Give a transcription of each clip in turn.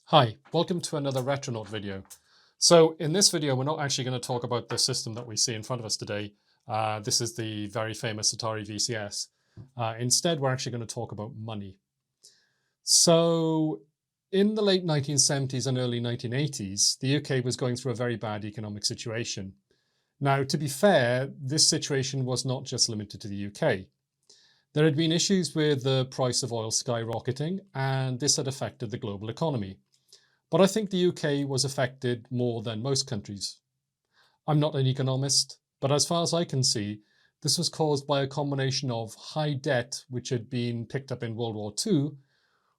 Hi, welcome to another Retronaut video. So in this video, we're not actually going to talk about the system that we see in front of us today. This is the very famous Atari VCS. Instead, we're actually going to talk about money. So in the late 1970s and early 1980s, the UK was going through a very bad economic situation. Now, to be fair, this situation was not just limited to the UK. There had been issues with the price of oil skyrocketing, and this had affected the global economy. But I think the UK was affected more than most countries. I'm not an economist, but as far as I can see, this was caused by a combination of high debt, which had been picked up in World War II,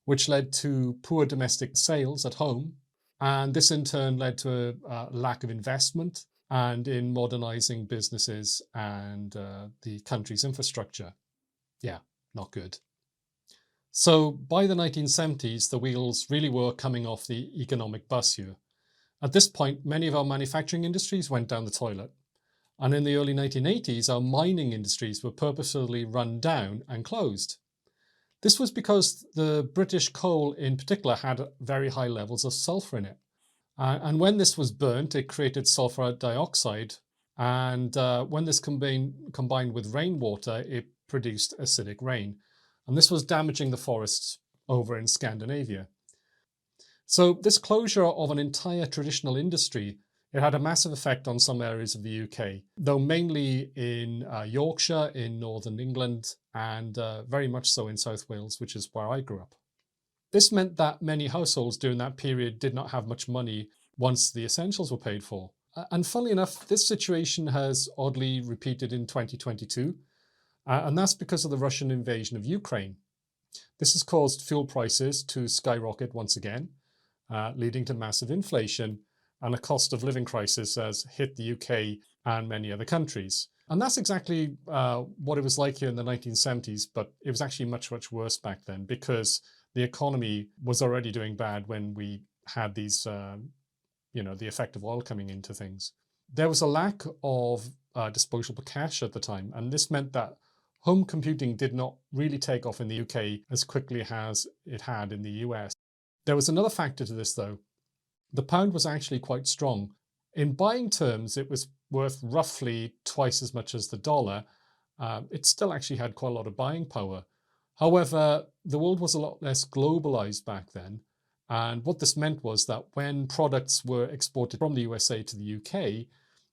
which led to poor domestic sales at home. And this in turn led to a lack of investment and in modernizing businesses and the country's infrastructure. Yeah, not good. So by the 1970s, the wheels really were coming off the economic bus here. At this point, many of our manufacturing industries went down the toilet. And in the early 1980s, our mining industries were purposefully run down and closed. This was because the British coal in particular had very high levels of sulfur in it. And when this was burnt, it created sulfur dioxide. And when this combined with rainwater, it produced acidic rain. And this was damaging the forests over in Scandinavia. So this closure of an entire traditional industry, it had a massive effect on some areas of the UK, though mainly in Yorkshire, in northern England, and very much so in South Wales, which is where I grew up. This meant that many households during that period did not have much money once the essentials were paid for. And funnily enough, this situation has oddly repeated in 2022. And that's because of the Russian invasion of Ukraine. This has caused fuel prices to skyrocket once again, leading to massive inflation, and a cost of living crisis has hit the UK and many other countries. And that's exactly what it was like here in the 1970s, but it was actually much, much worse back then because the economy was already doing bad when we had these, the effect of oil coming into things. There was a lack of disposable cash at the time, and this meant that home computing did not really take off in the UK as quickly as it had in the US. There was another factor to this though. The pound was actually quite strong. In buying terms, it was worth roughly twice as much as the dollar. It still actually had quite a lot of buying power. However, the world was a lot less globalized back then. And what this meant was that when products were exported from the USA to the UK,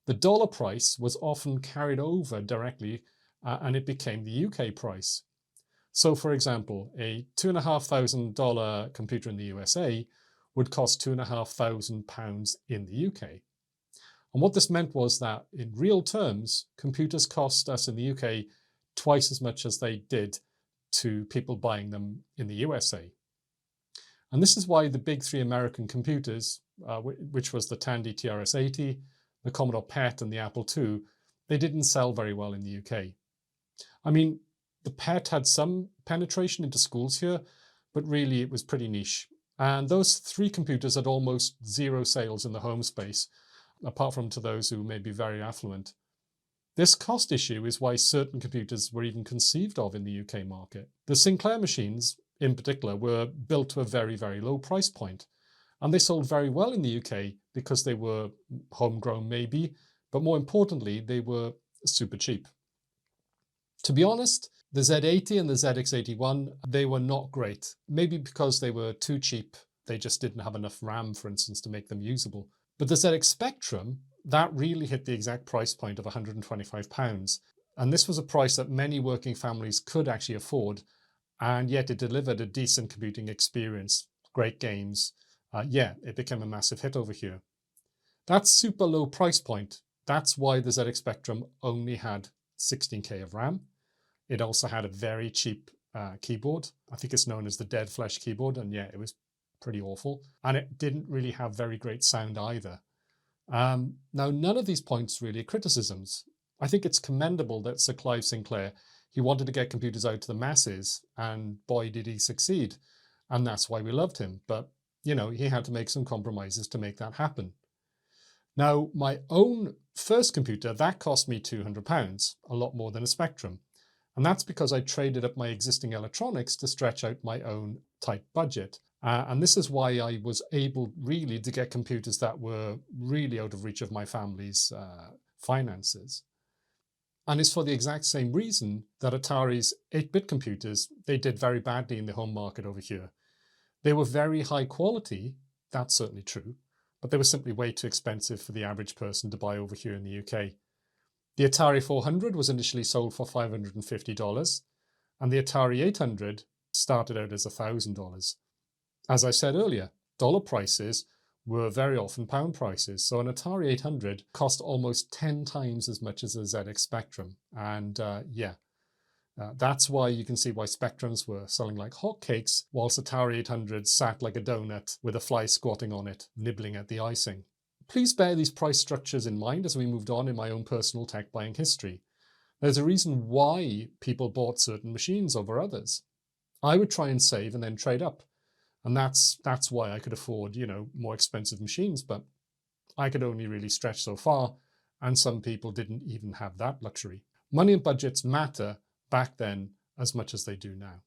the dollar price was often carried over directly and it became the UK price. So for example, a $2,500 computer in the USA would cost £2,500 in the UK. And what this meant was that in real terms, computers cost us in the UK twice as much as they did to people buying them in the USA. And this is why the big three American computers, which was the Tandy TRS-80, the Commodore PET and the Apple II, they didn't sell very well in the UK. I mean, the PET had some penetration into schools here, but really it was pretty niche. And those three computers had almost zero sales in the home space, apart from to those who may be very affluent. This cost issue is why certain computers were even conceived of in the UK market. The Sinclair machines, in particular, were built to a very, very low price point. And they sold very well in the UK because they were homegrown maybe, but more importantly, they were super cheap. To be honest, the Z80 and the ZX81, they were not great. Maybe because they were too cheap. They just didn't have enough RAM, for instance, to make them usable. But the ZX Spectrum, that really hit the exact price point of £125. And this was a price that many working families could actually afford. And yet it delivered a decent computing experience, great games. It became a massive hit over here. That super low price point, that's why the ZX Spectrum only had 16K of RAM. It also had a very cheap keyboard. I think it's known as the Dead Flesh keyboard. And yeah, it was pretty awful. And it didn't really have very great sound either. Now, none of these points really are criticisms. I think it's commendable that Sir Clive Sinclair, he wanted to get computers out to the masses, and boy, did he succeed. And that's why we loved him. But he had to make some compromises to make that happen. Now, my own first computer, that cost me £200, a lot more than a Spectrum. And that's because I traded up my existing electronics to stretch out my own tight budget. And this is why I was able really to get computers that were really out of reach of my family's finances. And it's for the exact same reason that Atari's 8-bit computers, they did very badly in the home market over here. They were very high quality, that's certainly true, but they were simply way too expensive for the average person to buy over here in the UK. The Atari 400 was initially sold for $550, and the Atari 800 started out as $1,000. As I said earlier, dollar prices were very often pound prices, so an Atari 800 cost almost 10 times as much as a ZX Spectrum. And that's why you can see why Spectrums were selling like hotcakes, whilst Atari 800 sat like a donut with a fly squatting on it, nibbling at the icing. Please bear these price structures in mind as we moved on in my own personal tech buying history. There's a reason why people bought certain machines over others. I would try and save and then trade up. And that's why I could afford, more expensive machines, but I could only really stretch so far, and some people didn't even have that luxury. Money and budgets matter back then as much as they do now.